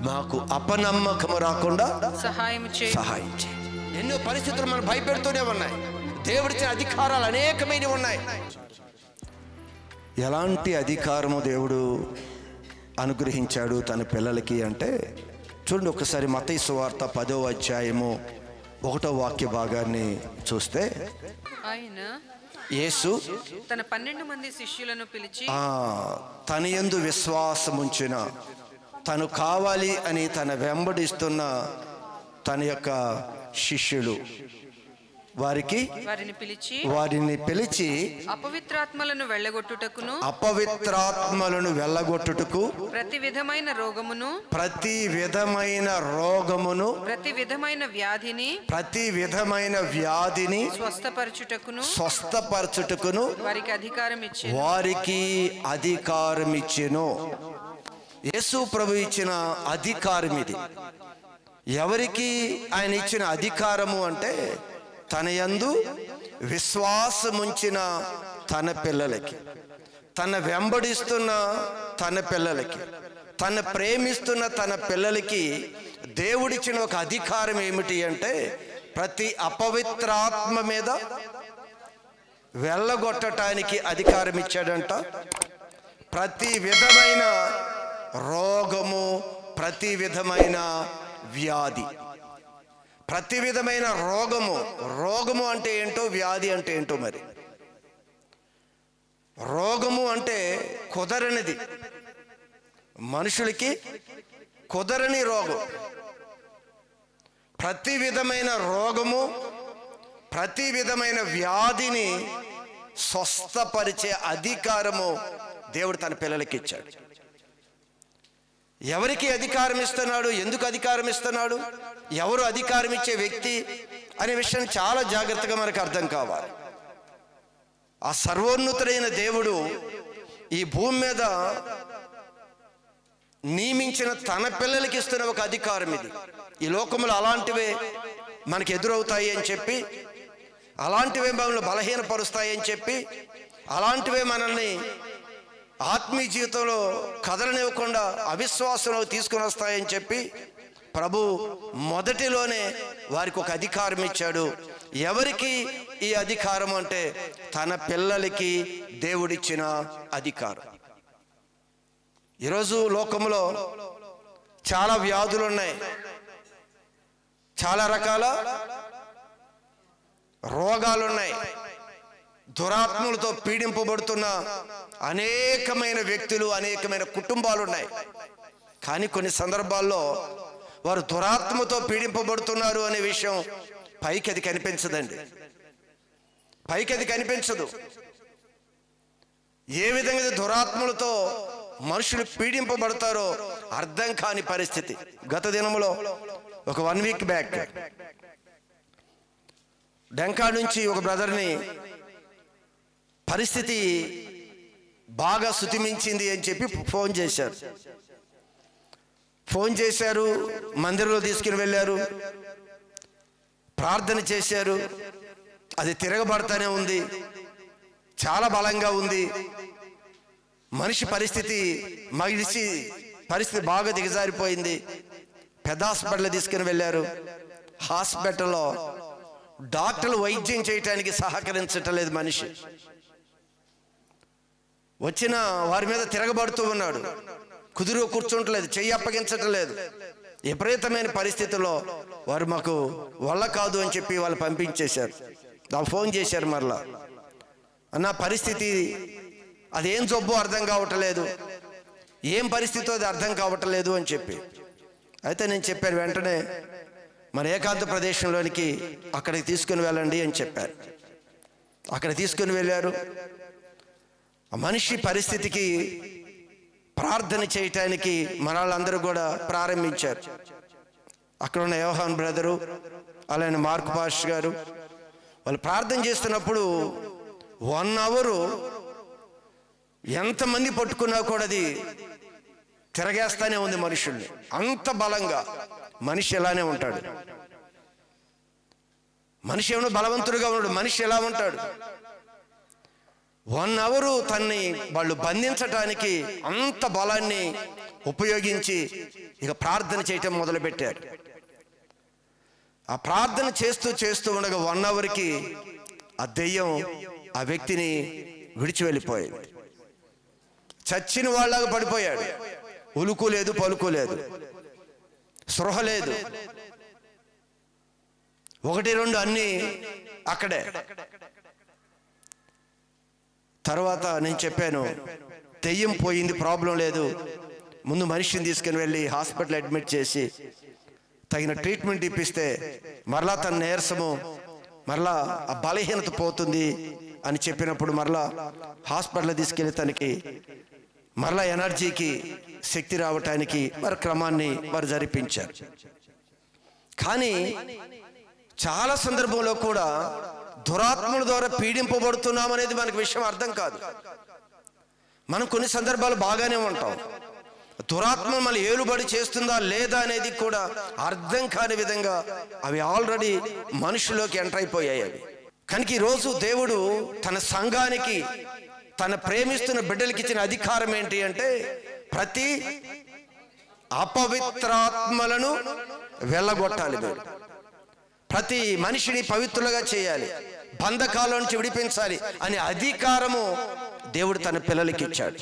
మాకు అపనమ్మకము రాకుండా సహాయం చేయి. ఎన్నో పరిస్థితులు మనం భయపెడుతూనే ఉన్నాయి. దేవుడిచ్చే అధికారాలు అనేకమైనవి ఉన్నాయి. ఎలాంటి అధికారము దేవుడు అనుగ్రహించాడు తన పిల్లలకి అంటే చూడండి, ఒకసారి మత్తయి సువార్త 10వ అధ్యాయము 1వ వాక్య భాగాన్ని చూస్తే, ఆయన యేసు తన 12 మంది శిష్యులను పిలిచి తన యందు విశ్వాసముంచిన, తను కావాలి అని తన వెంబడిస్తున్న తన యొక్క శిష్యులు వారిని పిలిచి అపవిత్రాత్మలను వెళ్ళగొట్టుటకు ప్రతి విధమైన రోగమును ప్రతి విధమైన వ్యాధిని స్వస్థపరచుటకును వారికి అధికారం ఇచ్చెను. యేసు ప్రభు ఇచ్చిన అధికారం ఇది. ఎవరికి ఆయన ఇచ్చిన అధికారము అంటే తన యందు విశ్వాసముంచిన తన పిల్లలకి, తన వెంబడిస్తున్న తన పిల్లలకి, తన ప్రేమిస్తున్న తన పిల్లలకి దేవుడిచ్చిన ఒక అధికారం ఏమిటి అంటే ప్రతి అపవిత్రాత్మ మీద వెళ్ళగొట్టడానికి అధికారం ఇచ్చాడంట. ప్రతి విధమైన రోగము, ప్రతి విధమైన వ్యాధి, ప్రతి విధమైన రోగము అంటే ఏంటో, వ్యాధి అంటే ఏంటో. మరి రోగము అంటే కుదరనిది, మనుషులకి కుదరని రోగం. ప్రతి విధమైన రోగము, ప్రతి విధమైన వ్యాధిని స్వస్థపరిచే అధికారము దేవుడు తన పిల్లలకి ఇచ్చాడు. ఎవరికి అధికారం ఇస్తున్నాడు, ఎందుకు అధికారం ఇస్తున్నాడు, ఎవరు అధికారం ఇచ్చే వ్యక్తి అనే విషయం చాలా జాగ్రత్తగా మనకు అర్థం కావాలి. ఆ సర్వోన్నతుడైన దేవుడు ఈ భూమి మీద నియమించిన తన పిల్లలకి ఇస్తున్న ఒక అధికారం ఇది. ఈ లోకములు అలాంటివే మనకి ఎదురవుతాయి అని చెప్పి, అలాంటివే మనల్ని బలహీనపరుస్తాయి అని చెప్పి, అలాంటివే మనల్ని ఆత్మీయ జీవితంలో కదలనివ్వకుండా అవిశ్వాసంలో తీసుకుని వస్తాయని చెప్పి ప్రభు మొదటిలోనే వారికి ఒక అధికారం ఇచ్చాడు. ఎవరికి ఈ అధికారం అంటే తన పిల్లలకి దేవుడిచ్చిన అధికారం. ఈరోజు లోకంలో చాలా వ్యాధులు ఉన్నాయి, చాలా రకాల రోగాలు ఉన్నాయి, దురాత్మలతో పీడింపబడుతున్న అనేకమైన వ్యక్తులు, అనేకమైన కుటుంబాలు ఉన్నాయి. కానీ కొన్ని సందర్భాల్లో వారు దురాత్మతో పీడింపబడుతున్నారు అనే విషయం పైకి అది కనిపించదండి, పైకి అది కనిపించదు. ఏ విధంగా దురాత్మలతో మనుషులు పీడింపబడతారో అర్థం కాని పరిస్థితి. గత దినములో ఒక 1 వీక్ బ్యాక్ డెంకా నుంచి ఒక బ్రదర్ని పరిస్థితి బాగా శుతిమించింది అని చెప్పి ఫోన్ చేశారు. మందిరంలో తీసుకుని వెళ్ళారు, ప్రార్థన చేశారు. అది తిరగబడతానే ఉంది, చాలా బలంగా ఉంది. మనిషి పరిస్థితి బాగా దిగజారిపోయింది. పెద్ద హాస్పిటల్ తీసుకుని వెళ్ళారు. హాస్పిటల్లో డాక్టర్లు వైద్యం చేయటానికి సహకరించటం లేదు. మనిషి వచ్చిన వారి మీద తిరగబడుతూ ఉన్నాడు, కుదురు కూర్చుంటలేదు, చెయ్యి అప్పగించటం లేదు. విపరీతమైన పరిస్థితుల్లో వారు మాకు వల్ల కాదు అని చెప్పి వాళ్ళు పంపించేశారు. ఫోన్ చేశారు మరలా, అన్న పరిస్థితి అదేం జబ్బు అర్థం కావట్లేదు, ఏం పరిస్థితి అది అర్థం కావట్లేదు అని చెప్పి. అయితే నేను చెప్పాను, వెంటనే మన ఏకాంత ప్రదేశంలోనికి అక్కడికి తీసుకుని వెళ్ళండి అని చెప్పారు. అక్కడ తీసుకుని వెళ్ళారు. ఆ మనిషి పరిస్థితికి ప్రార్థన చేయటానికి మన వాళ్ళందరూ కూడా ప్రారంభించారు. అక్కడ ఉన్న యోహాన్ బ్రదరు, అలానే మార్క్ పాష్ గారు వాళ్ళు ప్రార్థన చేస్తున్నప్పుడు 1 అవర్ ఎంతమంది పట్టుకున్నా కూడా అది తిరగేస్తానే ఉంది మనుషుల్ని. అంత బలంగా మనిషి ఎలానే ఉంటాడు. మనిషి ఏమన్నా బలవంతుడుగా ఉన్నాడు, మనిషి ఎలా ఉంటాడు. 1 అవర్ తన్ని వాళ్ళు బంధించటానికి అంత బలాన్ని ఉపయోగించి ఇక ప్రార్థన చేయటం మొదలుపెట్టారు. ఆ ప్రార్థన చేస్తూ ఉండగా 1 అవర్కి ఆ దెయ్యం ఆ వ్యక్తిని విడిచి వెళ్ళిపోయింది. చచ్చిన వాళ్ళగా పడిపోయాడు. ఉలుకు లేదు, పలుకు లేదు, స్పృహ లేదు, 1, 2 అన్నీ అక్కడే. తర్వాత నేను చెప్పాను, దెయ్యం పోయింది, ప్రాబ్లం లేదు, ముందు మనిషిని తీసుకుని వెళ్ళి హాస్పిటల్ అడ్మిట్ చేసి తగిన ట్రీట్మెంట్ ఇప్పిస్తే మరలా తన నీరసము, మరలా ఆ బలహీనత పోతుంది అని చెప్పినప్పుడు మరలా హాస్పిటల్ తీసుకెళ్ళి తనకి మరలా ఎనర్జీకి, శక్తి రావటానికి వారి క్రమాన్ని వారు జరిపించారు. కానీ చాలా సందర్భంలో కూడా దురాత్మల ద్వారా పీడింపబడుతున్నాం అనేది మనకు విషయం అర్థం కాదు. మనం కొన్ని సందర్భాలు బాగానే ఉంటాం, దురాత్మ మళ్ళీ ఏలుబడి చేస్తుందా లేదా అనేది కూడా అర్థం కాని విధంగా అవి ఆల్రెడీ మనుషులోకి ఎంటర్ అయిపోయాయి. అవి కనుక ఈరోజు దేవుడు తన సంఘానికి, తన ప్రేమిస్తున్న బిడ్డలకి ఇచ్చిన అధికారం ఏంటి అంటే ప్రతి అపవిత్రాత్మలను వెళ్ళగొట్టాలి. మీరు ప్రతి మనిషిని పవిత్రులుగా చేయాలి, బంధకాల నుంచి విడిపించాలి అనే అధికారము దేవుడు తన పిల్లలకి ఇచ్చాడు.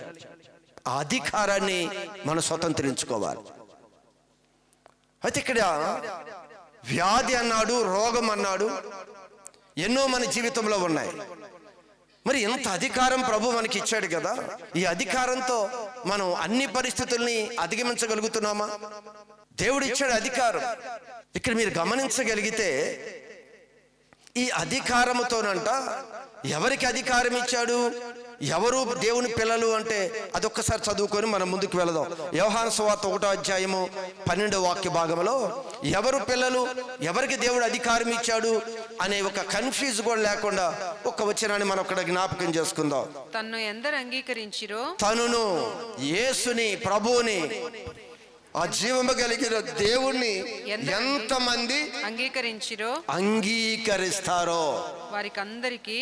ఆ అధికారాన్ని మనం స్వతంత్రించుకోవాలి. అయితే ఇక్కడ వ్యాధి అన్నాడు, రోగం అన్నాడు, ఎన్నో మన జీవితంలో ఉన్నాయి. మరి ఎంత అధికారం ప్రభు మనకి ఇచ్చాడు కదా, ఈ అధికారంతో మనం అన్ని పరిస్థితుల్ని అధిగమించగలుగుతున్నామా? దేవుడు ఇచ్చాడు అధికారం. ఇక్కడ మీరు గమనించగలిగితే ఈ అధికారముతోనంట ఎవరికి అధికారం ఇచ్చాడు, ఎవరు దేవుని పిల్లలు అంటే అదొక్కసారి చదువుకొని మనం ముందుకు వెళదాం. యోహాను సువార్త 1వ అధ్యాయము 12వ వాక్య భాగంలో ఎవరు పిల్లలు, ఎవరికి దేవుడు అధికారం ఇచ్చాడు అనే ఒక కన్ఫ్యూజ్ కూడా లేకుండా ఒక్క వచనాన్ని మనం అక్కడ జ్ఞాపకం చేసుకుందాం. తన్ను ఎందరు అంగీకరించిరో, తనును యేసుని, ప్రభువుని, ఆ జీవము కలిగిన దేవుణ్ణి ఎంతమంది అంగీకరిస్తారో వారికి అందరికీ.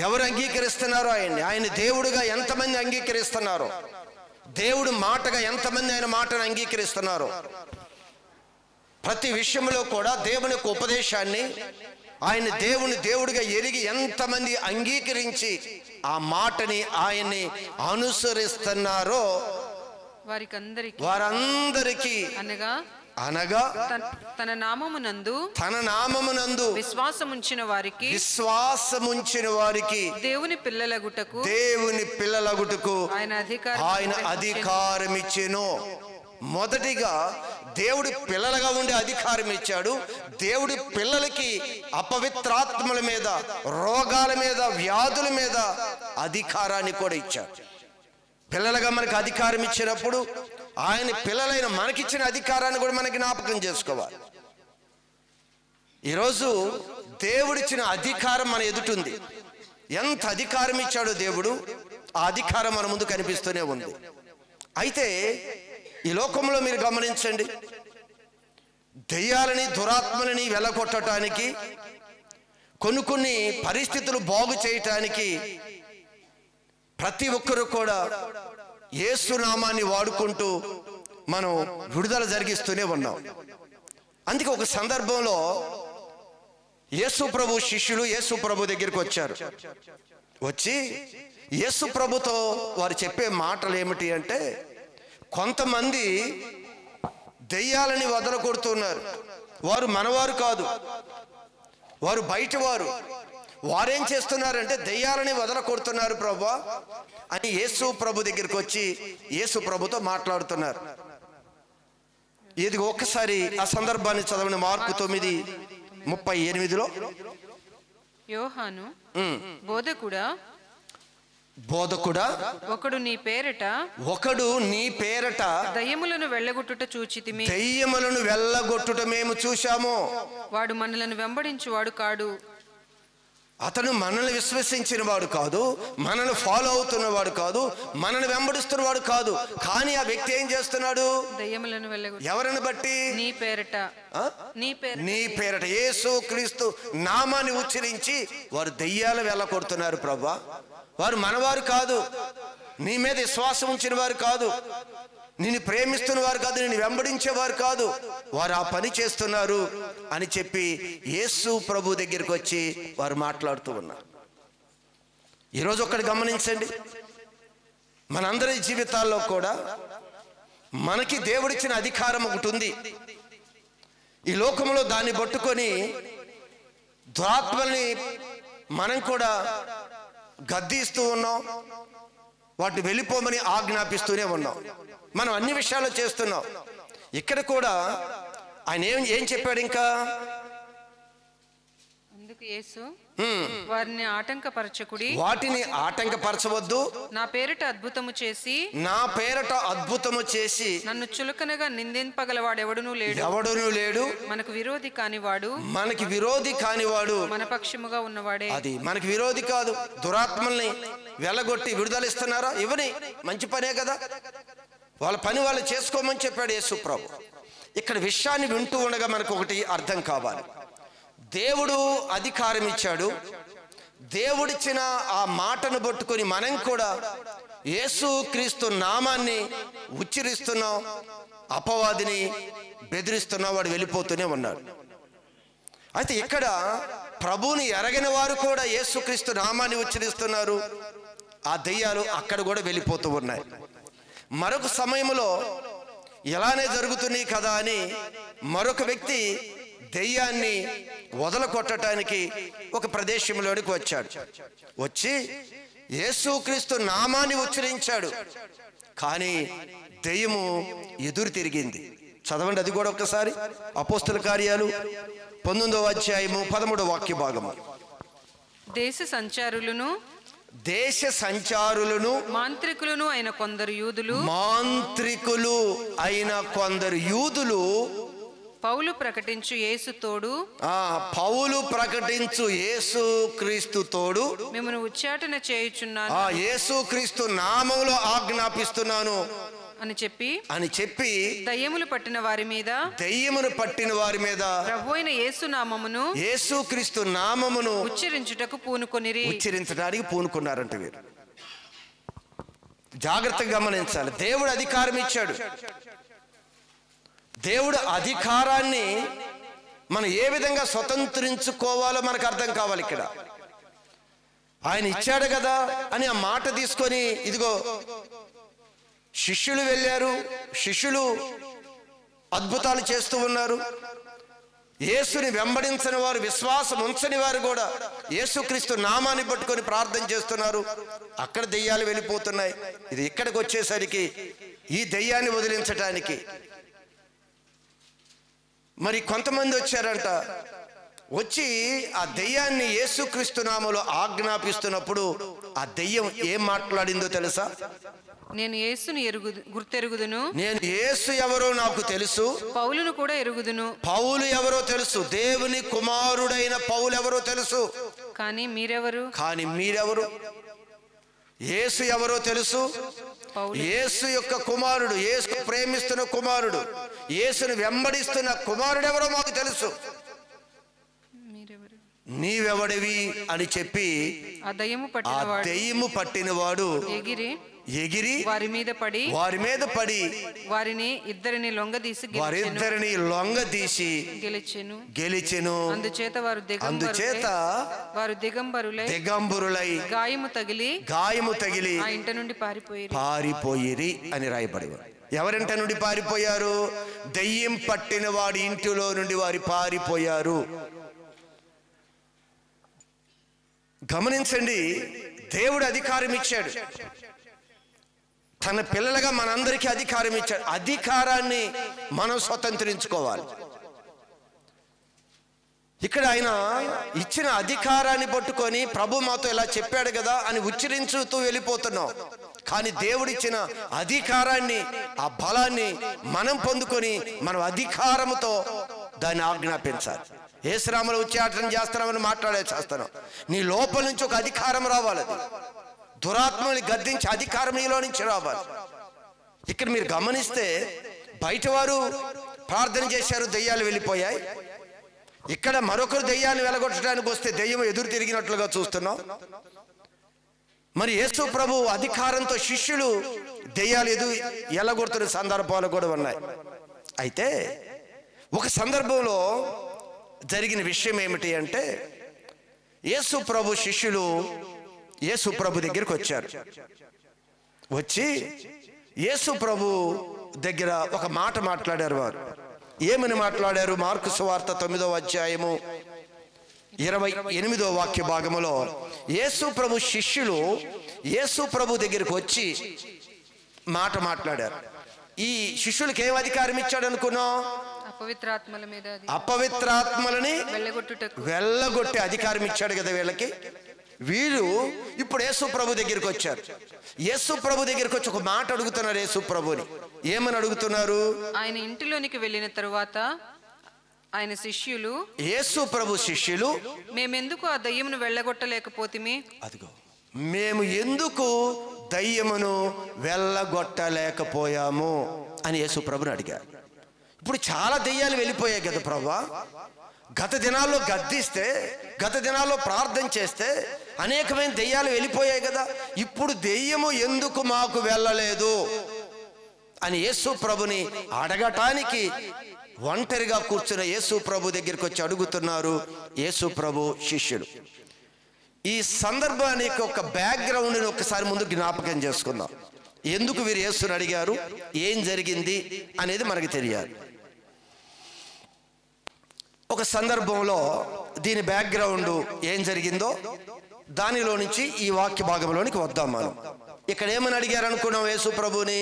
ఎవరు అంగీకరిస్తున్నారో ఆయన దేవుడుగా ఎంతమంది అంగీకరిస్తున్నారో, దేవుడు మాటగా ఎంతమంది ఆయన మాటను అంగీకరిస్తున్నారో, ప్రతి విషయంలో కూడా దేవుని యొక్క ఉపదేశాన్ని ఆయన దేవుడిగా ఎరిగి ఎంతమంది అంగీకరించి ఆ మాటని ఆయన్ని అనుసరిస్తున్నారో వారందరికీ అనగా తన నామమునందు విశ్వాసముంచిన వారికి దేవుని పిల్లలగుటకు ఆయన అధికారం ఇచ్చెను. మొదటిగా దేవుడి పిల్లలుగా ఉండే అధికారం ఇచ్చాడు. దేవుడి పిల్లలకి అపవిత్రాత్మల మీద, రోగాల మీద, వ్యాధుల మీద అధికారాన్ని కూడా ఇచ్చాడు. పిల్లలుగా మనకు అధికారం ఇచ్చినప్పుడు ఆయన పిల్లలైన మనకిచ్చిన అధికారాన్ని కూడా మనకి జ్ఞాపకం చేసుకోవాలి. ఈరోజు దేవుడిచ్చిన అధికారం మన ఎదుటుంది. ఎంత అధికారం ఇచ్చాడో దేవుడు, ఆ అధికారం మన ముందు కనిపిస్తూనే ఉంది. అయితే ఈ లోకంలో మీరు గమనించండి, దెయ్యాలని, దురాత్మలని వెళ్ళగొట్టడానికి, కొన్ని పరిస్థితులు బాగు చేయటానికి ప్రతి ఒక్కరు కూడా యేసు నామాన్ని వాడుకుంటూ మనం విడుదల జరిగిస్తూనే ఉన్నాం. అందుకే ఒక సందర్భంలో యేసు ప్రభు శిష్యులు యేసు ప్రభు దగ్గరికి వచ్చారు. వచ్చి యేసు ప్రభుతో వారు చెప్పే మాటలు ఏమిటి అంటే, కొంతమంది దెయ్యాలని వదలగొడుతున్నారు, వారు మనవారు కాదు, వారు బయటవారు. వారేం చేస్తున్నారంటే దెయ్యాలని వదలకొడుతున్నారు ప్రభువా అని యేసు ప్రభు దగ్గరికి వచ్చి యేసు ప్రభుతో మాట్లాడుతున్నారు. ఇది ఒక్కసారి ఆ సందర్భాన్ని చదవని మార్కు 9:38లో యోహాను బోధకుడా ఒకడు నీ పేరట దయ్యములను వెళ్ళగొట్టుట మేము చూశాము. వాడు మనలను వెంబడించువాడు కాడు. అతను మనల్ని విశ్వసించిన వాడు కాదు, మనల్ని ఫాలో అవుతున్నవాడు కాదు, మనల్ని వెంబడిస్తున్నవాడు కాదు. కానీ ఆ వ్యక్తి ఏం చేస్తున్నాడు? దయ్యములను ఎవరిని బట్టి? నీ పేరట యేసు క్రీస్తు నామాన్ని ఉచ్చరించి వారు దెయ్యాలు వెళ్ళగొడుతున్నారు. ప్రభువా, వారు మనవారు కాదు, నీ మీద విశ్వాసం ఉంచిన వారు కాదు, నిన్ను ప్రేమిస్తున్న వారు కాదు, నిన్ను వెంబడించేవారు కాదు, వారు ఆ పని చేస్తున్నారు అని చెప్పి యేసు ప్రభు దగ్గరికి వచ్చి వారు మాట్లాడుతూ ఉన్నారు. ఈరోజు ఒక్కటి గమనించండి, మనందరి జీవితాల్లో కూడా మనకి దేవుడిచ్చిన అధికారం ఒకటి ఉంది. ఈ లోకంలో దాన్ని పట్టుకొని దురాత్మల్ని మనం కూడా గద్దిస్తూ ఉన్నాం, వాటిని వెళ్ళిపోమని ఆజ్ఞాపిస్తూనే ఉన్నాం. మనం అన్ని విషయాలు చేస్తున్నాం. ఇక్కడ కూడా ఆయన ఏం చెప్పాడు? ఇంకా అందుకు యేసు వారిని ఆటంకపరచకుడి, వాటిని ఆటంకపరచవద్దు, నా పేరిట అద్భుతము చేసి నన్ను చులకనగా నిందింపగలవాడు ఎవడునూ లేడు, మనకు విరోధి కానివాడు మన పక్షముగా ఉన్నవాడే. అది మనకి విరోధి కాదు. దురాత్మల్ని వెళ్ళగొట్టి విడుదలిస్తున్నారా? ఇవని మంచి పనే కదా, వాళ్ళ పని వాళ్ళు చేసుకోమని చెప్పాడు యేసు ప్రభు. ఇక్కడ విషయాన్ని వింటూ ఉండగా మనకు ఒకటి అర్థం కావాలి. దేవుడు అధికారం ఇచ్చాడు. దేవుడిచ్చిన ఆ మాటను పట్టుకొని మనం కూడా యేసు క్రీస్తు నామాన్ని ఉచ్చరిస్తున్నాం, అపవాదిని బెదిరిస్తున్నాం, వాడు వెళ్ళిపోతూనే ఉన్నాడు. అయితే ఇక్కడ ప్రభువుని ఎరగని వారు కూడా యేసుక్రీస్తు నామాన్ని ఉచ్చరిస్తున్నారు, ఆ దెయ్యాలు అక్కడ కూడా వెళ్ళిపోతూ ఉన్నాయి. మరొక సమయంలో ఇలానే జరుగుతున్నాయి కదా అని మరొక వ్యక్తి దెయ్యాన్ని వదలకొట్టడానికి ఒక ప్రదేశంలోనికి వచ్చాడు. వచ్చి యేసుక్రీస్తు నామాన్ని ఉచ్చరించాడు, కానీ దెయ్యము ఎదురు తిరిగింది. చదవండి అది కూడా ఒక్కసారి. అపోస్తల కార్యాలు 19వ అధ్యాయము 13వ వాక్య భాగము. దేశ సంచారులను మాంత్రికులు అయిన కొందరు యూదులు పౌలు ప్రకటించు యేసు క్రీస్తు తోడు మిమ్మల్ని ఉచ్చాటన చేయుచున్నాను, యేసు క్రీస్తు నామములో ఆజ్ఞాపిస్తున్నాను అని చెప్పి దయ్యములు పట్టిన వారి మీద ప్రభువైన యేసు క్రీస్తు నామమును ఉచ్చరించడానికి పూనుకున్నారంట. వీరు జాగ్రత్తగా గమనించాలి. దేవుడు అధికారం ఇచ్చాడు. దేవుడు అధికారాన్ని మనం ఏ విధంగా స్వతంత్రించుకోవాలో మనకు అర్థం కావాలి. ఇక్కడ ఆయన ఇచ్చాడు కదా అని ఆ మాట తీసుకొని ఇదిగో శిష్యులు వెళ్ళారు, శిష్యులు అద్భుతాలు చేస్తూ ఉన్నారు. యేసుని వెంబడించని వారు, విశ్వాసం ఉంచని వారు కూడా యేసుక్రీస్తు నామాన్ని పట్టుకొని ప్రార్థన చేస్తున్నారు. అక్కడ దెయ్యాలు వెళ్ళిపోతున్నాయి. ఇది ఇక్కడికి వచ్చేసరికి ఈ దెయ్యాన్ని వదిలించటానికి మరి కొంతమంది వచ్చారంట. వచ్చి ఆ దెయ్యాన్ని యేసుక్రీస్తు నామములో ఆజ్ఞాపిస్తున్నప్పుడు ఆ దెయ్యం ఏం మాట్లాడిందో తెలుసా? నేను యేసుని గుర్తెరుగుదును, నేను యేసు ఎవరో నాకు తెలుసు, పౌలును కూడా ఎరుగుదును. పౌలు ఎవరో తెలుసు, దేవుని కుమారుడైన పౌలు ఎవరో తెలుసు, కానీ మీరెవరు? యేసు ఎవరో తెలుసు, యేసు యొక్క కుమారుడు, యేసు ప్రేమిస్తున్న కుమారుడు, యేసుని వెంబడిస్తున్న కుమారుడు ఎవరో మాకు తెలుసు, నీవెవడివి అని చెప్పి ఆ దెయ్యము పట్టినవాడు ఎగిరి వారి మీద పడి వారిని ఇద్దరిని లొంగదీసి గెలిచెను. అందుచేత వారు దిగంబరులై గాయము తగిలి ఆ ఇంట నుండి పారిపోయిరి అని రాయబడి. ఎవరింట నుండి పారిపోయారు? దెయ్యం పట్టిన వాడి ఇంటిలో నుండి వారు పారిపోయారు. గమనించండి, దేవుడు అధికారం ఇచ్చాడు, తన పిల్లలుగా మనందరికీ అధికారం ఇచ్చాడు. అధికారాన్ని మనం స్వతంత్రించుకోవాలి. ఇక్కడ ఆయన ఇచ్చిన అధికారాన్ని పట్టుకొని ప్రభు మాతో ఇలా చెప్పాడు కదా అని ఉచ్చరించుతూ వెళ్ళిపోతున్నాం. కానీ దేవుడిచ్చిన అధికారాన్ని, ఆ బలాన్ని మనం పొందుకొని మనం అధికారముతో దాన్ని ఆజ్ఞాపించాలి. యేసునామములో ఉచ్చాటన చేస్తున్నామని చేస్తున్నాం. నీ లోపల నుంచి ఒక అధికారం రావాలి. దురాత్మని గద్దించి అధికారం నీలో నుంచి రావాలి. ఇక్కడ మీరు గమనిస్తే బయట వారు ప్రార్థన చేశారు, దెయ్యాలు వెళ్ళిపోయాయి. ఇక్కడ మరొకరు దెయ్యాన్ని వెలగొట్టడానికి వస్తే దెయ్యం ఎదురు తిరిగినట్లుగా చూస్తున్నాం. మరి యేసు ప్రభు అధికారంతో శిష్యులు దెయ్యాలు ఎల్లగొడుతున్న సందర్భాలు కూడా ఉన్నాయి. అయితే ఒక సందర్భంలో జరిగిన విషయం ఏమిటి అంటే, యేసు ప్రభు శిష్యులు యేసు ప్రభు దగ్గరికి వచ్చారు. వచ్చి యేసు ప్రభు దగ్గర ఒక మాట మాట్లాడారు. వారు ఏమని మాట్లాడారు? మార్కు సువార్త 9వ అధ్యాయము 28వ వాక్య భాగములో యేసు ప్రభు శిష్యులు యేసు ప్రభు దగ్గరికి వచ్చి మాట మాట్లాడారు. ఈ శిష్యులకు ఏం అధికారం ఇచ్చాడు అనుకున్నాం? అపవిత్రాత్మలని వెళ్ళగొట్టే అధికారం ఇచ్చాడు కదా వీళ్ళకి. వీళ్ళు ఇప్పుడు యేసు ప్రభు దగ్గరికి వచ్చారు. యేసు ప్రభు దగ్గరికి వచ్చి ఒక మాట అడుగుతున్నారు యేసు ప్రభుని. ఏమని అడుగుతున్నారు? ఆయన ఇంటిలోనికి వెళ్ళిన తరువాత ఆయన శిష్యులు, యేసు ప్రభు శిష్యులు, మేమెందుకు ఆ దయ్యమును వెళ్ళగొట్టలేకపోతిమి? అదిగో, మేము ఎందుకు దయ్యమును వెళ్ళగొట్టలేకపోయాము అని యేసు ప్రభుని అడిగారు. ఇప్పుడు చాలా దెయ్యాలు వెళ్ళిపోయాయి కదా ప్రభువా. గత దినాల్లో గద్దిస్తే, గత దినాల్లో ప్రార్థన చేస్తే అనేకమైన దెయ్యాలు వెళ్ళిపోయాయి కదా. ఇప్పుడు దెయ్యము ఎందుకు మాకు వెళ్ళలేదు అని యేసు ప్రభుని అడగటానికి ఒంటరిగా కూర్చున్న యేసు ప్రభు దగ్గరికి వచ్చి అడుగుతున్నారు యేసు ప్రభు శిష్యులు. ఈ సందర్భానికి ఒక బ్యాక్గ్రౌండ్ని ఒకసారి ముందు జ్ఞాపకం చేసుకుందాం. ఎందుకు వీరు యేసుని అడిగారు, ఏం జరిగింది అనేది మనకు తెలియాలి. ఒక సందర్భంలో దీని బ్యాక్గ్రౌండ్ ఏం జరిగిందో దానిలో నుంచి ఈ వాక్య భాగంలోనికి వద్దాం. మనం ఇక్కడ ఏమని అడిగారు అనుకున్నాం యేసు ప్రభుని?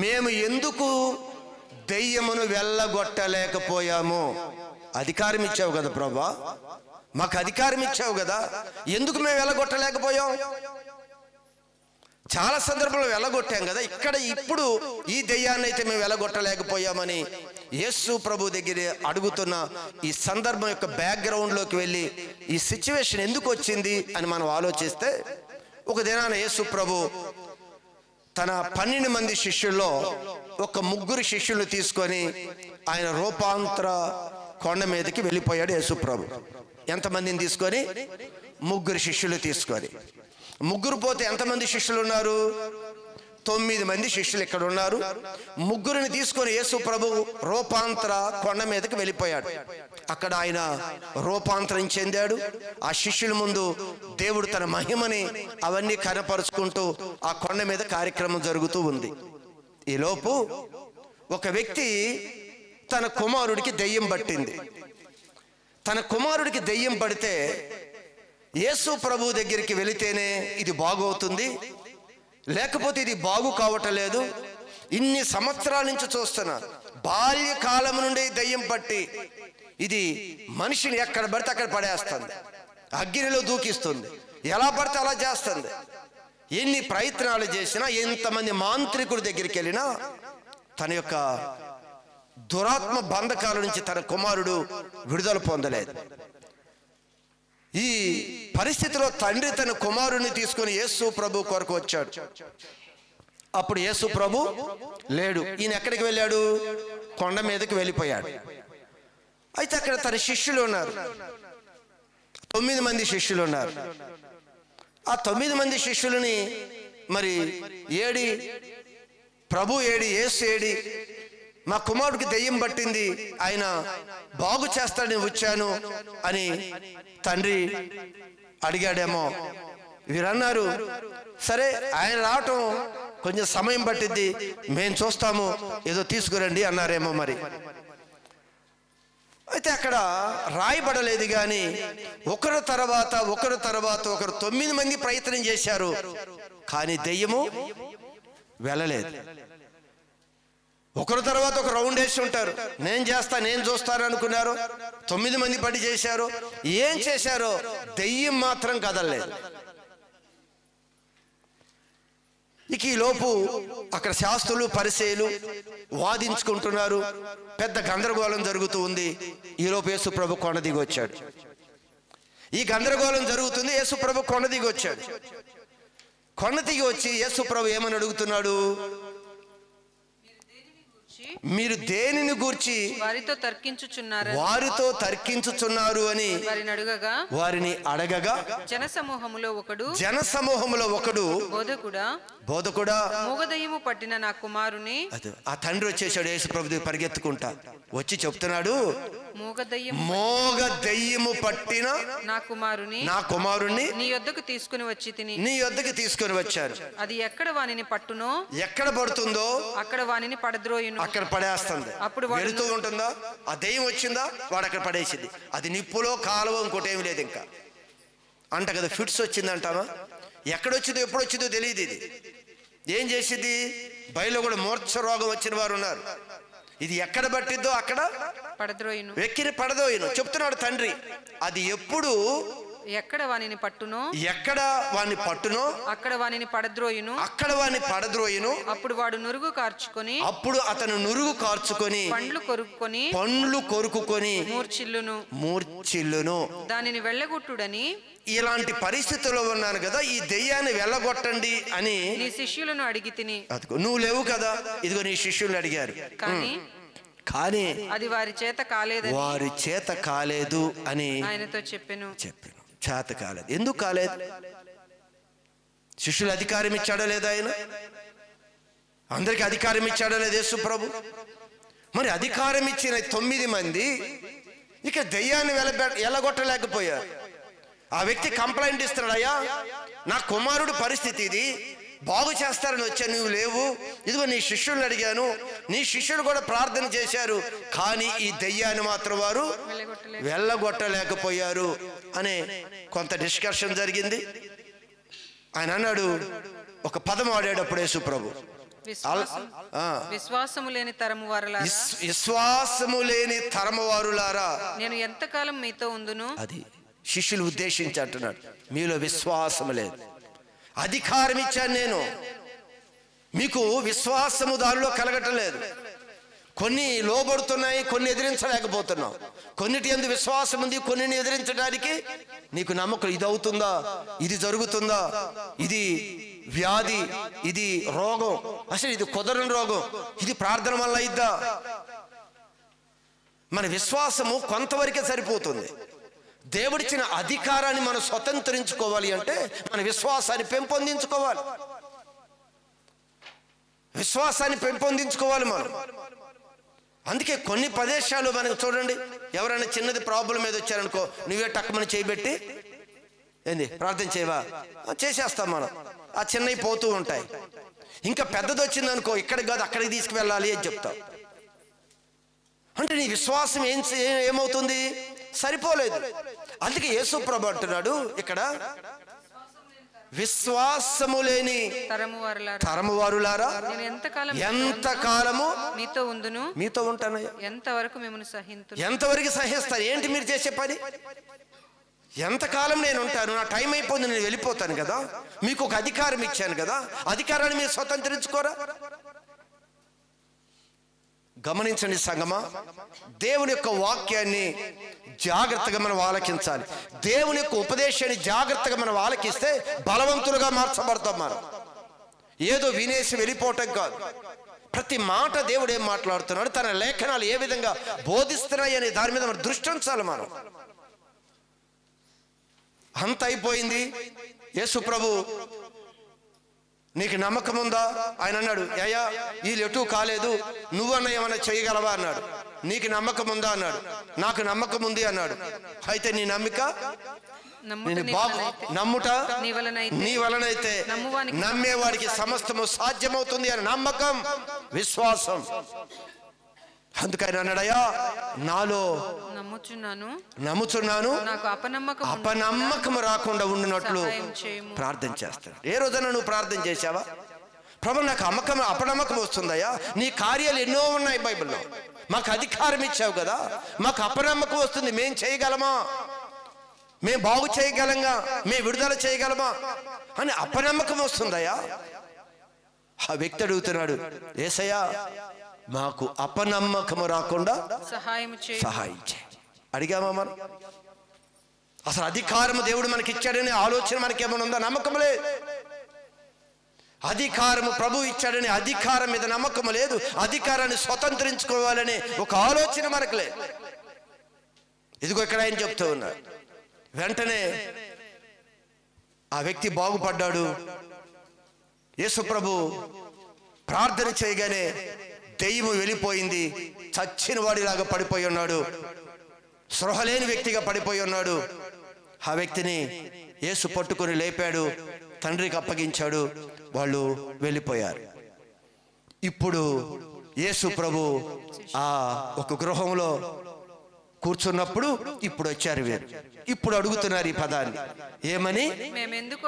మేము ఎందుకు దెయ్యమును వెళ్ళగొట్టలేకపోయాము? అధికారం ఇచ్చావు కదా ప్రభా, మాకు అధికారం ఇచ్చావు కదా, ఎందుకు మేము వెళ్ళగొట్టలేకపోయాం? చాలా సందర్భంలో వెళ్ళగొట్టాం కదా, ఇక్కడ ఇప్పుడు ఈ దెయ్యాన్ని అయితే మేము వెళ్ళగొట్టలేకపోయామని యేసు ప్రభు దగ్గర అడుగుతున్న ఈ సందర్భం యొక్క బ్యాక్గ్రౌండ్లోకి వెళ్ళి ఈ సిచ్యువేషన్ ఎందుకు వచ్చింది అని మనం ఆలోచిస్తే, ఒక దినాన యేసు ప్రభు తన 12 మంది శిష్యుల్లో ఒక 3 శిష్యులను తీసుకొని ఆయన రూపాంతర కొండ మీదకి వెళ్ళిపోయాడు యేసు ప్రభు. ఎంతమందిని తీసుకొని? 3 శిష్యులు తీసుకొని. 3 పోతే ఎంతమంది శిష్యులు ఉన్నారు? 9 మంది శిష్యులు ఇక్కడ ఉన్నారు. 3 తీసుకొని యేసు ప్రభు రూపాంతర కొండ మీదకి వెళ్ళిపోయాడు. అక్కడ ఆయన రూపాంతరం చెందాడు. ఆ శిష్యుల ముందు దేవుడు తన మహిమని అవన్నీ కనపరుచుకుంటూ ఆ కొండ మీద కార్యక్రమం జరుగుతూ ఉంది. ఈలోపు ఒక వ్యక్తి తన కుమారుడికి దెయ్యం పట్టింది. తన కుమారుడికి దెయ్యం పడితే యేసు ప్రభు దగ్గరికి వెళితేనే ఇది బాగవుతుంది, లేకపోతే ఇది బాగు కావటం లేదు. ఇన్ని సంవత్సరాల నుంచి చూస్తున్నా, బాల్యకాలం నుండి దెయ్యం పట్టి ఇది మనిషిని ఎక్కడ పడితే అక్కడ పడేస్తుంది, అగ్నిలో దూకిస్తుంది, ఎలా పడితే అలా చేస్తుంది. ఎన్ని ప్రయత్నాలు చేసినా, ఎంతమంది మాంత్రికుడి దగ్గరికి వెళ్ళినా తన యొక్క దురాత్మ బంధకాల నుంచి తన కుమారుడు విడుదల పొందలేదు. ఈ పరిస్థితిలో తండ్రి తన కుమారుడిని తీసుకొని యేసు ప్రభు కొరకు వచ్చాడు. అప్పుడు యేసు ప్రభు లేడు. ఈయన ఎక్కడికి వెళ్ళాడు? కొండ మీదకి వెళ్ళిపోయాడు. అయితే అక్కడ తన శిష్యులు ఉన్నారు, 9 మంది శిష్యులు ఉన్నారు. ఆ 9 మంది శిష్యులని మరి ఏడి ప్రభు, ఏడి యేసు, ఏడి మా కుమారుడికి దెయ్యం పట్టింది, ఆయన బాగు చేస్తాడని వచ్చాను అని తండ్రి అడిగాడేమో. వీరన్నారు, సరే ఆయన రావటం కొంచెం సమయం పట్టిద్ది, మేము చూస్తాము, ఏదో తీసుకురండి అన్నారేమో మరి. అయితే అక్కడ రాయబడలేదు కానీ ఒకరు తర్వాత ఒకరు 9 మంది ప్రయత్నం చేశారు, కానీ దెయ్యము వెళ్ళలేదు. ఒకరు తర్వాత ఒక రౌండ్ వేసి ఉంటారు, నేను చేస్తా, నేను చూస్తాను అనుకున్నారు. 9 మంది పడి చేశారు. ఏం చేశారో దెయ్యం మాత్రం కదలలేదు. ఇక ఈ లోపు అక్కడ శాస్త్రులు, పరిసయ్యులు వాదించుకుంటున్నారు. పెద్ద గందరగోళం జరుగుతూ ఉంది. ఈలోపు యేసు ప్రభు కొండ దిగి వచ్చాడు. ఈ గందరగోళం జరుగుతుంది, యేసు ప్రభు కొండ దిగి వచ్చాడు. కొండ దిగి వచ్చి యేసు ప్రభు ఏమని అడుగుతున్నాడు? మీరు దేనిని గూర్చి వారితో తర్కించుచున్నారు అని వారిని అడగగా జనసమూహములో ఒకడు బోధకుడా మూగదయ్యము పట్టిన నా కుమారుని, ఆ తండ్రి వచ్చేసాడు యేసు ప్రభు పరిగెత్తుకుంటా వచ్చి చెప్తున్నాడు, మూగదయ్యము పట్టిన నా కుమారుని నీ యొద్దకు తీసుకుని వచ్చారు. అది ఎక్కడ వానిని పట్టునో, ఎక్కడ పడుతుందో అక్కడ వానిని పడద్రోయును, అక్కడ పడేస్తుంది. అప్పుడు వెళుతూ ఉంటుందా, ఆ దెయ్యం వచ్చిందా వాడు అక్కడ పడేసింది. అది నిప్పులో కాలువ ఇంకోటి ఏమి లేదు. ఇంకా అంట కదా ఫిట్స్ వచ్చిందంటామా, ఎక్కడొచ్చిందో ఎప్పుడు వచ్చిందో తెలియదు. ఇది ఏం చేసింది, బయలు కూడా మూర్ఛ రోగం వచ్చిన వారు ఉన్నారు. ఇది ఎక్కడ పట్టిద్దో అక్కడ పడద్రోయును, వెక్కిరి పడదోయును చెప్తున్నాడు తండ్రి. అది ఎప్పుడు ఎక్కడ వానిని పట్టునో, అక్కడ వానిని పడద్రోయును, అప్పుడు వాడు అప్పుడు అతను నురుగు కార్చుకొని పండ్లు కొరుకుకొని మూర్ఛిల్లును. దానిని వెళ్ళగొట్టుడని, ఇలాంటి పరిస్థితుల్లో ఉన్నాను కదా, ఈ దెయ్యాన్ని వెళ్ళగొట్టండి అని నీ శిష్యులను అడిగి తిని, నువ్వు లేవు కదా, ఇదిగో నీ శిష్యులు అడిగారు, కానీ అది వారి చేత కాలేదు అని ఆయనతో చెప్పాను. చేత కాలేదు. ఎందుకు కాలేదు? శిష్యులు అధికారం ఇచ్చాడో లేదా? ఆయన అందరికి అధికారం ఇచ్చాడో లేదు యేసు ప్రభు? మరి అధికారం ఇచ్చిన 9 మంది ఇక దెయ్యాన్ని వెళ్ళగొట్టలేకపోయారు. ఆ వ్యక్తి కంప్లైంట్ ఇస్తున్నాడు, అయ్యా నా కుమారుడు పరిస్థితి ఇది, బాగు చేస్తారని వచ్చా, నువ్వు లేవు, ఇదిగో నీ శిష్యులను అడిగాను, నీ శిష్యులు కూడా ప్రార్థన చేశారు, కానీ ఈ దెయ్యాన్ని మాత్రం వారు వెళ్ళగొట్టలేకపోయారు అనే కొంత డిస్కషన్ జరిగింది. ఆయన అన్నాడు, ఒక పదం వాడాడు అప్పుడు యేసు ప్రభు, విశ్వాసము లేని తరము వారులారా నేను ఎంతకాలం మీతో ఉందును. అది శిష్యులు ఉద్దేశించి అంటున్నాడు, మీలో విశ్వాసము లేదు, అధికారం ఇచ్చాను నేను, మీకు విశ్వాసము దానిలో కలగటం లేదు. కొన్ని లోబడుతున్నాయి, కొన్ని ఎదిరించలేకపోతున్నాం. కొన్నిటి యందు విశ్వాసం ఉంది, కొన్నిని ఎదిరించడానికి నీకు నమ్మకం. ఇది అవుతుందా, ఇది జరుగుతుందా, ఇది వ్యాధి, ఇది రోగం, అసలు ఇది కుదరని రోగం, ఇది ప్రార్థన వల్ల అయిద్దా? మన విశ్వాసము కొంతవరకే సరిపోతుంది. దేవుడిచ్చిన అధికారాన్ని మనం స్వతంత్రించుకోవాలి అంటే మన విశ్వాసాన్ని పెంపొందించుకోవాలి. మనం. అందుకే కొన్ని ప్రదేశాలు మనకు చూడండి, ఎవరైనా చిన్నది ప్రాబ్లం మీద వచ్చారనుకో, నువ్వే టక్కుమని చేయబెట్టి ఏంది ప్రార్థన చేయవా, చేసేస్తాం మనం. ఆ చిన్నవి పోతూ ఉంటాయి. ఇంకా పెద్దది వచ్చిందనుకో, ఇక్కడికి కాదు అక్కడికి తీసుకువెళ్ళాలి అని చెప్తావు. అంటే నీ విశ్వాసం ఏమవుతుంది, సరిపోలేదు. అందుకే యేసు ప్రభు అంటున్నాడు ఇక్కడ, విశ్వాసము లేని తరము వారులారా ఎంతకాలము మీతో ఉంటానయ్యా, ఎంతవరకు సహిస్తాను? ఏంటి మీరు చేసే పని? ఎంతకాలం నేను ఉంటాను? నా టైం అయిపోయింది, నేను వెళ్ళిపోతాను కదా. మీకు ఒక అధికారం ఇచ్చాను కదా, అధికారాన్ని మీరు స్వతంత్రించుకోరా? గమనించండి సంగమా, దేవుని యొక్క వాక్యాన్ని జాగ్రత్తగా మనం ఆలకించాలి. దేవుని యొక్క ఉపదేశాన్ని జాగ్రత్తగా మనం ఆలకిస్తే బలవంతులుగా మార్చబడతాం. మనం ఏదో వినేసి వెళ్ళిపోవటం కాదు. ప్రతి మాట దేవుడు ఏం మాట్లాడుతున్నాడు, తన లేఖనాలు ఏ విధంగా బోధిస్తున్నాయి అనే దాని మీద మనం దృష్టి ఉంచాలి. మనం అంత అయిపోయింది. యేసు ప్రభు, నీకు నమ్మకం ఉందా? ఆయన అన్నాడు, అయ్యా వీళ్ళు ఎటూ కాలేదు, నువ్వన్నా ఏమన్నా చేయగలవా అన్నాడు. నీకు నమ్మకం ఉందా అన్నాడు. నాకు నమ్మకం ఉంది అన్నాడు. అయితే నీ నమ్మిక నమ్ముట నీ వలనైతే నమ్మేవాడికి సమస్తము సాధ్యమవుతుంది అని నమ్మకం, విశ్వాసం. అందుకని అన్నాడయ్యా, నాలో నమ్ముచున్నాను, అపనమ్మకం రాకుండా ఉండినట్లు ప్రార్థన చేస్తాను. ఏ రోజైనా నువ్వు ప్రార్థన చేశావా, ప్రభు నాకు అపనమ్మకం వస్తుందయ్యా, నీ కార్యాలు ఎన్నో ఉన్నాయి బైబిల్లో, మాకు అధికారం ఇచ్చావు కదా, మాకు అపనమ్మకం వస్తుంది, మేం చేయగలమా, మేం బాగు చేయగలంగా, మేము విడుదల చేయగలమా అని అపనమ్మకం వస్తుందయ్యా. ఆ వ్యక్తి అడుగుతున్నాడు, యేసయ్యా మాకు అపనమ్మకము రాకుండా సహాయం చేయి. అడిగామా మనం? అసలు అధికారం దేవుడు మనకి ఇచ్చాడనే ఆలోచన మనకేమైనా ఉందా? నమ్మకం లేదు. అధికారము ప్రభు ఇచ్చాడని అధికారం మీద నమ్మకం లేదు, అధికారాన్ని స్వతంత్రించుకోవాలనే ఒక ఆలోచన మనకు లేదు. ఇదిగో ఇక్కడ ఆయన చెప్తూ ఉన్నాడు. వెంటనే ఆ వ్యక్తి బాగుపడ్డాడు. యేసు ప్రభు ప్రార్థన చేయగానే దెయ్యము వెళ్ళిపోయింది. చచ్చిన వాడిలాగా పడిపోయి ఉన్నాడు, స్పృహలేని వ్యక్తిగా పడిపోయి ఉన్నాడు. ఆ వ్యక్తిని యేసు పట్టుకొని లేపాడు, తండ్రికి అప్పగించాడు. వాళ్ళు వెళ్ళిపోయారు. ఇప్పుడు యేసు ప్రభు ఆ ఒక గృహంలో కూర్చున్నప్పుడు ఇప్పుడు వచ్చారు వీరు. ఇప్పుడు అడుగుతున్నారు ఈ పదాన్ని, ఏమని? మేము ఎందుకు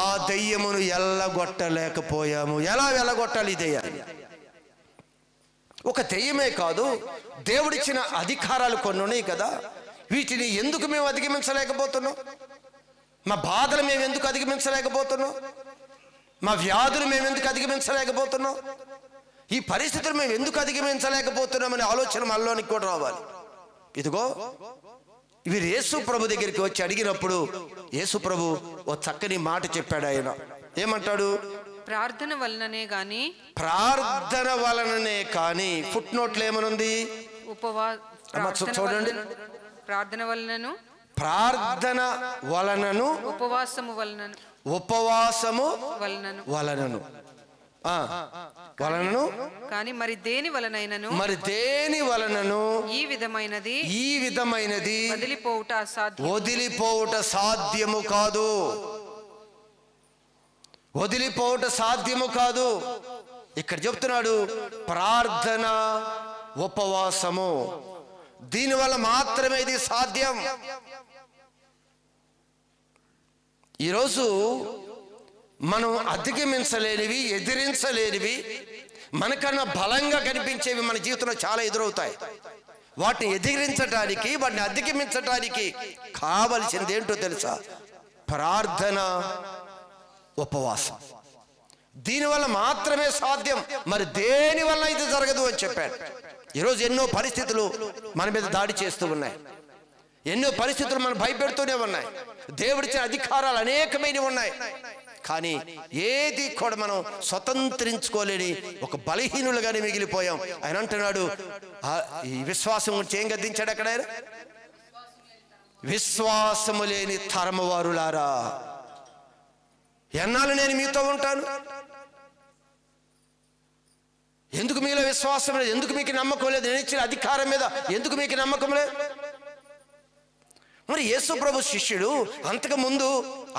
ఆ దయ్యమును వెళ్ళగొట్టలేకపోయాము. ఎలా వెళ్ళగొట్టాలి ఈ దెయ్యాన్ని? ఒక దెయ్యమే కాదు, దేవుడిచ్చిన అధికారాలు కొన్ని ఉన్నాయి కదా, వీటిని ఎందుకు మేము అధిగమించలేకపోతున్నాం? మా బాధలు మేము ఎందుకు అధిగమించలేకపోతున్నాం? మా వ్యాధులు మేము ఎందుకు అధిగమించలేకపోతున్నాం? ఈ పరిస్థితులు మేము ఎందుకు అధిగమించలేకపోతున్నామనే ఆలోచన మనలోనికి కూడా రావాలి. ఇదిగో వీరు యేసు ప్రభు దగ్గరికి వచ్చి అడిగినప్పుడు యేసు ప్రభు ఓ చక్కని మాట చెప్పాడు. ఆయన ఏమంటాడు? ప్రార్థన వలననే కానీ ఫుట్ నోట్లో ఏమనుంది? చూడండి, ప్రార్థన వలనను ఉపవాసము వలనను కానీ మరి దేని వలనైనను ఈ విధమైనది వదిలిపోవుట సాధ్యము కాదు. వదిలిపోవుట సాధ్యము కాదు. ఇక్కడ చెప్తున్నాడు ప్రార్థన ఉపవాసము, దీనివల్ల మాత్రమే ఇది సాధ్యం. ఈరోజు మనం అధిగమించలేనివి, ఎదిరించలేనివి, మనకన్నా బలంగా కనిపించేవి మన జీవితంలో చాలా ఎదురవుతాయి. వాటిని ఎదిరించడానికి, వాటిని అధిగమించడానికి కావలసింది ఏంటో తెలుసా? ప్రార్థన ఉపవాసం. దీనివల్ల మాత్రమే సాధ్యం, మరి దేని వల్ల ఇది జరగదు అని చెప్పాడు. ఈరోజు ఎన్నో పరిస్థితులు మన మీద దాడి చేస్తూ ఉన్నాయి, ఎన్నో పరిస్థితులు మనం భయపెడుతూనే ఉన్నాయి. దేవుడిచ్చిన అధికారాలు అనేకమైనవి ఉన్నాయి, కానీ ఏది కూడా మనం స్వతంత్రించుకోలేని ఒక బలహీనులుగానే మిగిలిపోయాం. ఆయన అంటున్నాడు, ఈ విశ్వాసం గురించి ఏం గద్దించాడు అక్కడ? విశ్వాసము లేని తరము వారులారా, ఎన్నాళ్ళు నేను మీతో ఉంటాను? ఎందుకు మీలో విశ్వాసం లేదు? ఎందుకు మీకు నమ్మకం లేదు? నేను ఇచ్చిన అధికారం మీద ఎందుకు మీకు నమ్మకం లేదు? మరి యేసు ప్రభు శిష్యుడు అంతకు ముందు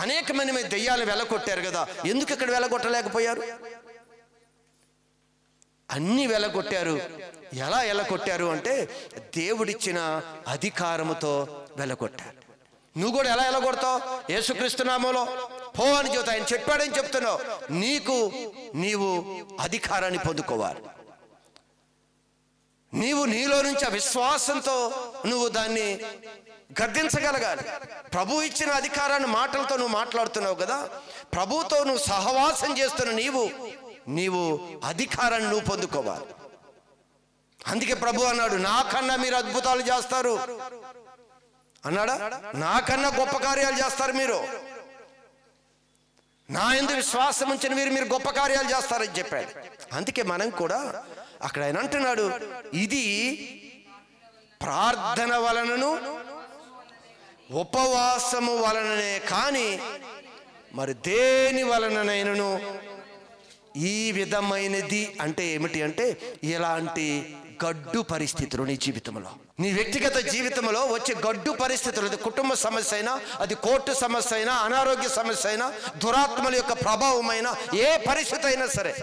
అనేక మంది మీద దెయ్యాలను వెళ్ళగొట్టారు కదా, ఎందుకు ఇక్కడ వెళ్ళగొట్టలేకపోయారు? అన్ని వెళ్ళగొట్టారు. ఎలా వెళ్ళగొట్టారు అంటే దేవుడిచ్చిన అధికారముతో వెళ్ళగొట్టారు. నువ్వు కూడా ఎలా వెళ్ళగొడతావు? యేసుక్రీస్తు నామములో పో అని చెబుతా, ఆయన చెప్పాడని చెప్తున్నావు. నీవు అధికారాన్ని పొందుకోవాలి. నీలో నుంచి ఆ విశ్వాసంతో నువ్వు దాన్ని గద్దించగలగాలి. ప్రభు ఇచ్చిన అధికారాన్ని మాటలతో నువ్వు మాట్లాడుతున్నావు కదా, ప్రభుతో నువ్వు సహవాసం చేస్తున్న నీవు అధికారాన్ని నువ్వు పొందుకోవాలి. అందుకే ప్రభు అన్నాడు, నాకన్నా మీరు అద్భుతాలు చేస్తారు అన్నాడా? నాకన్నా గొప్ప కార్యాలు చేస్తారు మీరు, నా యందు విశ్వాసం ఉంచిన మీరు గొప్ప కార్యాలు చేస్తారని చెప్పాడు. అందుకే మనం కూడా అక్కడ ఆయన అంటున్నాడు, ఇది ప్రార్థన వలనను ఉపవాసము వలననే కానీ మరి దేని వలననైనను ఈ విధమైనది అంటే ఏమిటి అంటే, ఇలాంటి గడ్డు పరిస్థితులు నీ జీవితంలో, నీ వ్యక్తిగత జీవితంలో వచ్చే గడ్డు పరిస్థితులు, అది కుటుంబ సమస్య అయినా, అది కోర్టు సమస్య అయినా, అనారోగ్య సమస్య అయినా, దురాత్మల యొక్క ప్రభావమైన ఏ పరిస్థితి అయినా సరే,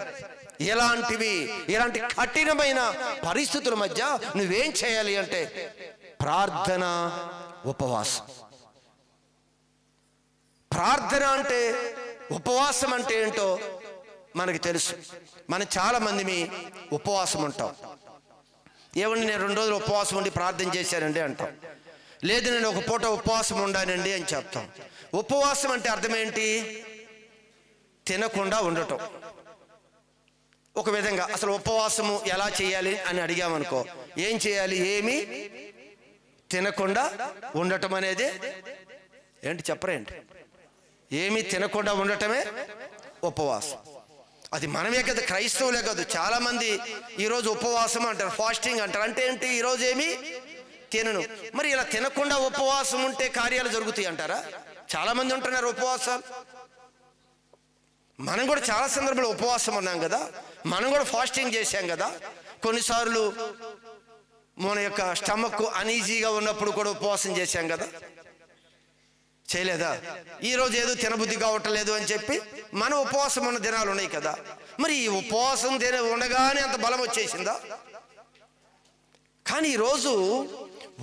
ఇలాంటి కఠినమైన పరిస్థితుల మధ్య నువ్వేం చేయాలి అంటే ప్రార్థన ఉపవాసం. ప్రార్థన అంటే, ఉపవాసం అంటే ఏంటో మనకి తెలుసు. మనం చాలా మంది ఉపవాసం ఉంటాం. ఏమండి నేను 2 రోజులు ఉపవాసం ఉండి ప్రార్థన చేశానండి అంటాం. లేదు నేను ఒక పూట ఉపవాసం ఉండానండి అని చెప్తాం. ఉపవాసం అంటే అర్థం ఏంటి? తినకుండా ఉండటం. ఒక విధంగా అసలు ఉపవాసము ఎలా చేయాలి అని అడిగామనుకో, ఏం చేయాలి? ఏమి తినకుండా ఉండటం అనేది ఏంటి చెప్పరేంటి? ఏమీ తినకుండా ఉండటమే ఉపవాసం. అది మనమే కదా, క్రైస్తవులే కాదు, చాలామంది ఈరోజు ఉపవాసం అంటారు, ఫాస్టింగ్ అంటారు. అంటే ఏంటి? ఈరోజు ఏమీ తినను. మరి ఇలా తినకుండా ఉపవాసం ఉంటే కార్యాలు జరుగుతాయి అంటారా? చాలామంది ఉంటున్నారు ఉపవాసాలు. మనం కూడా చాలా సందర్భంలో ఉపవాసం ఉన్నాం కదా, మనం కూడా ఫాస్టింగ్ చేశాం కదా. కొన్నిసార్లు మన యొక్క స్టమక్ అనీజీగా ఉన్నప్పుడు కూడా ఉపవాసం చేశాం కదా, చేయలేదా? ఈరోజు ఏదో తినబుద్ధి కావట్లేదు అని చెప్పి మనం ఉపవాసం ఉన్న దినాలు ఉన్నాయి కదా. మరి ఈ ఉపవాసం ఉండగానే అంత బలం వచ్చేసిందా? కానీ ఈరోజు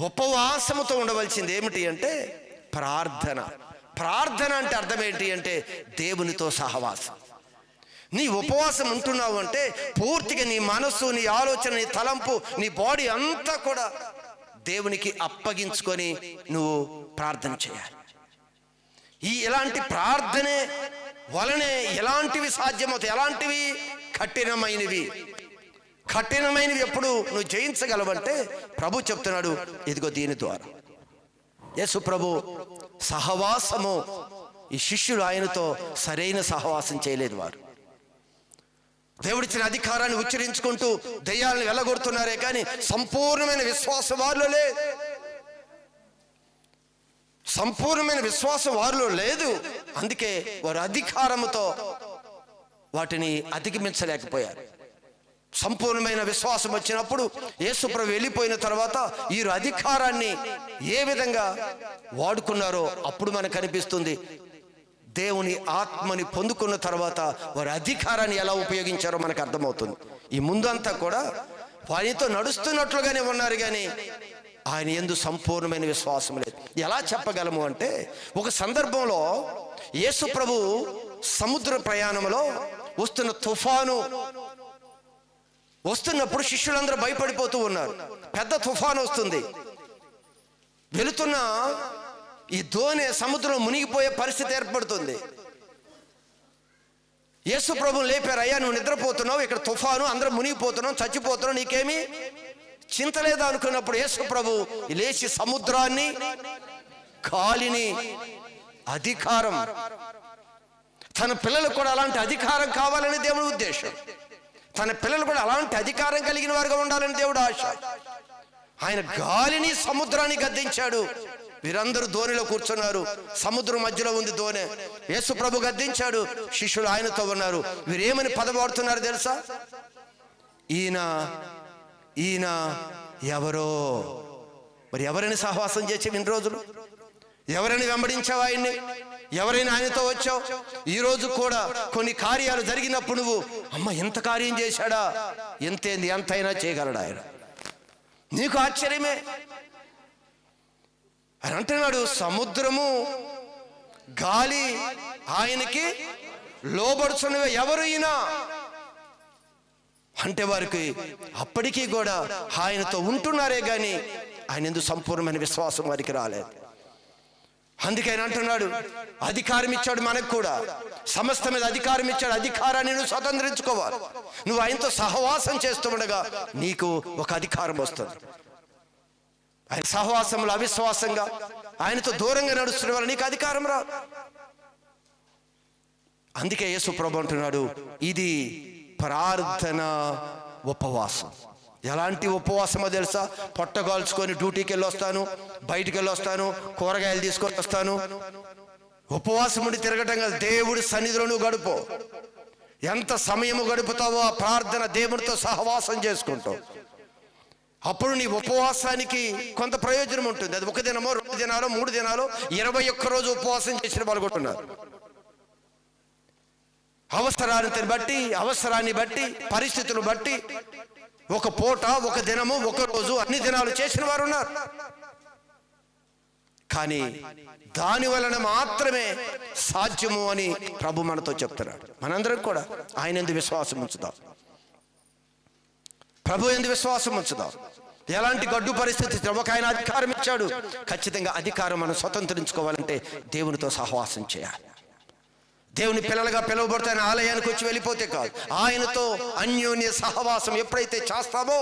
ఉపవాసముతో ఉండవలసింది ఏమిటి అంటే ప్రార్థన. ప్రార్థన అంటే అర్థం ఏంటి అంటే దేవునితో సహవాసం. నీ ఉపవాసం ఉంటున్నావు అంటే పూర్తిగా నీ మనస్సు, నీ ఆలోచన, నీ తలంపు, నీ బాడీ అంతా కూడా దేవునికి అప్పగించుకొని నువ్వు ప్రార్థన చేయాలి. ఇలాంటి ప్రార్థనే వలనే ఎలాంటివి సాధ్యమవుతాయి? ఎలాంటివి? కఠినమైనవి. కఠినమైనవి ఎప్పుడు నువ్వు జయించగలవంటే ప్రభు చెప్తున్నాడు, ఇదిగో దీని ద్వారా. యేసు ప్రభు సహవాసము, ఈ శిష్యులు ఆయనతో సరైన సహవాసం చేయలేదు. వారు దేవుడిచ్చిన అధికారాన్ని ఉచ్చరించుకుంటూ దెయ్యాలను వెళ్ళగొడుతున్నారే కానీ సంపూర్ణమైన విశ్వాసం వారిలో లేదు. సంపూర్ణమైన విశ్వాసం వారిలో లేదు. అందుకే వారు అధికారముతో వాటిని అధిగమించలేకపోయారు. సంపూర్ణమైన విశ్వాసం వచ్చినప్పుడు యేసుప్రభు వెళ్ళిపోయిన తర్వాత ఈ అధికారాన్ని ఏ విధంగా వాడుకున్నారో అప్పుడు మనకు కనిపిస్తుంది. దేవుని ఆత్మని పొందుకున్న తర్వాత వారి అధికారాన్ని ఎలా ఉపయోగించారో మనకు అర్థమవుతుంది. ఈ ముందంతా కూడా వారితో నడుస్తున్నట్లుగానే ఉన్నారు కానీ ఆయన యందు సంపూర్ణమైన విశ్వాసం లేదు. ఎలా చెప్పగలము అంటే ఒక సందర్భంలో యేసు ప్రభు సముద్ర ప్రయాణంలో వస్తున్న తుఫాను వస్తున్నప్పుడు శిష్యులందరూ భయపడిపోతూ ఉన్నారు. పెద్ద తుఫాను వస్తుంది. వెళుతున్న ఈ దోణి సముద్రంలో మునిగిపోయే పరిస్థితి ఏర్పడుతుంది. యేసు ప్రభువుని లేపారు, అయ్యా నువ్వు నిద్రపోతున్నావు, ఇక్కడ తుఫాను, అందరం మునిగిపోతున్నావు, చచ్చిపోతున్నావు, నీకేమీ చింత లేదా అనుకున్నప్పుడు యేసు ప్రభు లేచి సముద్రాన్ని, గాలిని, అధికారం, తన పిల్లలకు కూడా అలాంటి అధికారం కావాలని దేవుడి ఉద్దేశం. తన పిల్లలు కూడా అలాంటి అధికారం కలిగిన వారుగా ఉండాలని దేవుడు ఆశ. ఆయన గాలిని, సముద్రాన్ని గద్దించాడు. వీరందరూ ధోనిలో కూర్చున్నారు. సముద్రం మధ్యలో ఉంది ధోని. యేసు ప్రభు గద్దించాడు, శిష్యులు ఆయనతో ఉన్నారు. వీరేమని పదవాడుతున్నారు తెలుసా? ఈయన ఈయన ఎవరో. మరి ఎవరైనా సహవాసం చేసావు ఇన్ని రోజులు? ఎవరైనా వెంబడించావు ఆయన్ని? ఎవరైనా ఆయనతో వచ్చావు? ఈరోజు కూడా కొన్ని కార్యాలు జరిగినప్పుడు నువ్వు అమ్మ ఎంత కార్యం చేశాడా, ఎంతేంది, ఎంతైనా చేయగలడా ఆయన? నీకు ఆశ్చర్యమే. అని అంటున్నాడు, సముద్రము, గాలి ఆయనకి లోబడుచున్నవి. ఎవరు ఈయన అంటే వారికి అప్పటికీ కూడా ఆయనతో ఉంటున్నారే కానీ ఆయన ఎందుకు సంపూర్ణమైన విశ్వాసం వారికి రాలేదు. అందుకే ఆయన అంటున్నాడు, అధికారం ఇచ్చాడు మనకు కూడా, సమస్త మీద అధికారం ఇచ్చాడు. అధికారాన్ని నువ్వు స్వతంత్రించుకోవాలి. నువ్వు ఆయనతో సహవాసం చేస్తూ ఉండగా నీకు ఒక అధికారం వస్తుంది. ఆయన సహవాసంలో అవిశ్వాసంగా ఆయనతో దూరంగా నడుస్తున్న వల్ల నీకు అధికారం రాదు. అందుకే యేసు ప్రభు అంటున్నాడు, ఇది ప్రార్థన ఉపవాసం. ఎలాంటి ఉపవాసమో తెలుసా? పొట్టగాల్చుకొని డ్యూటీకి వెళ్ళి వస్తాను, బయటికి వెళ్ళి వస్తాను, కూరగాయలు తీసుకొని వస్తాను. ఉపవాసం ఉండి తిరగటం కాదు. దేవుడి సన్నిధిలో నువ్వు గడుపు. ఎంత సమయము గడుపుతావో ఆ ప్రార్థన దేవుడితో సహవాసం చేసుకుంటావు. అప్పుడు నీ ఉపవాసానికి కొంత ప్రయోజనం ఉంటుంది. అది 1 దినమో 2 దినాలో 3 దినాలో 21 రోజు ఉపవాసం చేసిన వాళ్ళు కొంటున్నారు. అవసరాన్ని బట్టి పరిస్థితులను బట్టి ఒక పూట, 1 దినము, 1 రోజు, అన్ని దినాలు చేసిన వారు ఉన్నారు. కానీ దాని వలన మాత్రమే సాధ్యము అని ప్రభు మనతో చెప్తున్నాడు. మనందరం కూడా ఆయన యందు విశ్వాసం ఉంచుదాం. ప్రభు యందు విశ్వాసం ఉంచుదాం. ఎలాంటి గడ్డు పరిస్థితి, ఒక ఆయన అధికారం ఇచ్చాడు. ఖచ్చితంగా అధికారం మనం స్వతంత్రించుకోవాలంటే దేవునితో సహవాసం చేయాలి. దేవుని పిల్లలుగా పిలువబడితే ఆలయానికి వచ్చి వెళ్ళిపోతే కాదు. ఆయనతో అన్యోన్య సహవాసం ఎప్పుడైతే చేస్తామో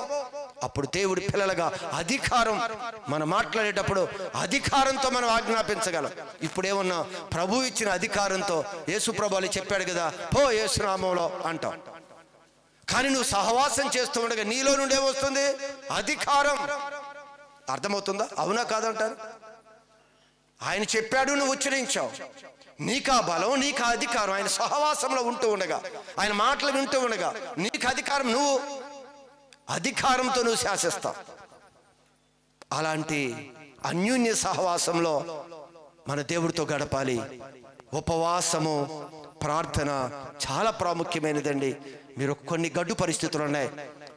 అప్పుడు దేవుడి పిల్లలుగా అధికారం, మనం మాట్లాడేటప్పుడు అధికారంతో మనం ఆజ్ఞాపించగలం. ఇప్పుడేమన్నా ప్రభు ఇచ్చిన అధికారంతో, యేసు ప్రభువు చెప్పాడు కదా, పో యేసు నామములో అంటాం. కానీ నువ్వు సహవాసం చేస్తూ ఉండగా నీలో నుండి ఏమొస్తుంది? అధికారం. అర్థమవుతుందా? అవునా కాదంటారు? ఆయన చెప్పాడు, నువ్వు ఉచ్చరించావు, నీకా బలం, నీకా అధికారం. ఆయన సహవాసంలో ఉంటూ ఉండగా, ఆయన మాటలు వింటూ ఉండగా నీకు అధికారం. నువ్వు అధికారంతో నువ్వు శాసిస్తావు. అలాంటి అన్యోన్య సహవాసంలో మన దేవుడితో గడపాలి. ఉపవాసము, ప్రార్థన చాలా ప్రాముఖ్యమైనదండి. మీరు కొన్ని గడ్డు పరిస్థితులు ఉన్నాయి,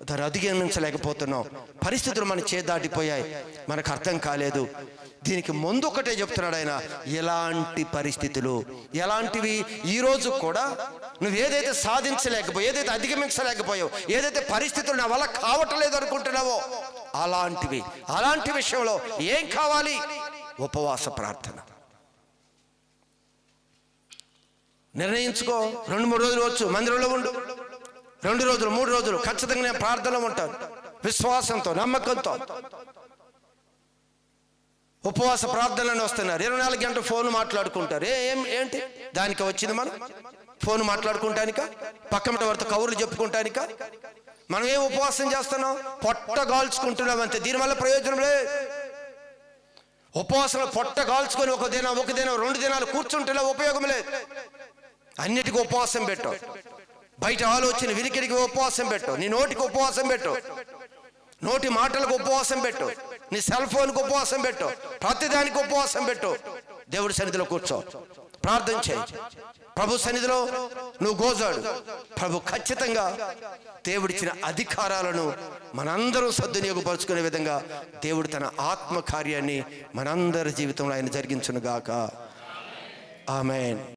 దాన్ని అధిగమించలేకపోతున్నాం. పరిస్థితులు మన చేదాటిపోయాయి, మనకు అర్థం కాలేదు. దీనికి ముందు ఒకటే చెప్తున్నాడు ఆయన, ఎలాంటి పరిస్థితులు, ఎలాంటివి ఈరోజు కూడా నువ్వు ఏదైతే సాధించలేకపోయావు, ఏదైతే అధిగమించలేకపోయావు, ఏదైతే పరిస్థితులు నా వల్ల కావట్లేదు అనుకుంటున్నావో అలాంటి విషయంలో ఏం కావాలి? ఉపవాస ప్రార్థన. నిర్ణయించుకో. 2-3 రోజులు వచ్చు, మందిరంలో ఉండు. 2 రోజులు 3 రోజులు ఖచ్చితంగా నేను ప్రార్థనలో ఉంటాను, విశ్వాసంతో, నమ్మకంతో. ఉపవాస ప్రార్థనలు వస్తున్నారు, 24 గంటలు ఫోన్ మాట్లాడుకుంటారు. ఏంటి దానికి వచ్చింది? మనం ఫోన్ మాట్లాడుకుంటానిక, పక్కన వారితో కౌరులు చెప్పుకుంటానిక? మనం ఏం ఉపవాసం చేస్తున్నాం? పొట్ట గాల్చుకుంటున్నాం అంతే. దీనివల్ల ప్రయోజనం లేదు. ఉపవాసంలో పొట్ట గాల్చుకొని ఒక దినం 2 దినాలు కూర్చుంటే ఉపయోగం లేదు. అన్నిటికీ ఉపవాసం పెట్టు. బయట ఆలోచన వినికిడికి ఉపవాసం పెట్టు, నీ నోటికి ఉపవాసం పెట్టు, నోటి మాటలకు ఉపవాసం పెట్టు, నీ సెల్ ఫోన్కి ఉపవాసం పెట్టు, ప్రతిదానికి ఉపవాసం పెట్టు. దేవుడి సన్నిధిలో కూర్చో, ప్రార్థన చేయి. ప్రభు సన్నిధిలో నువ్వు గోజాడు. ప్రభు ఖచ్చితంగా దేవుడిచ్చిన అధికారాలను మనందరం సద్వినియోగపరుచుకునే విధంగా దేవుడు తన ఆత్మ కార్యాన్ని మనందరి జీవితంలో ఆయన జరిగించునుగాక. ఆమేన్.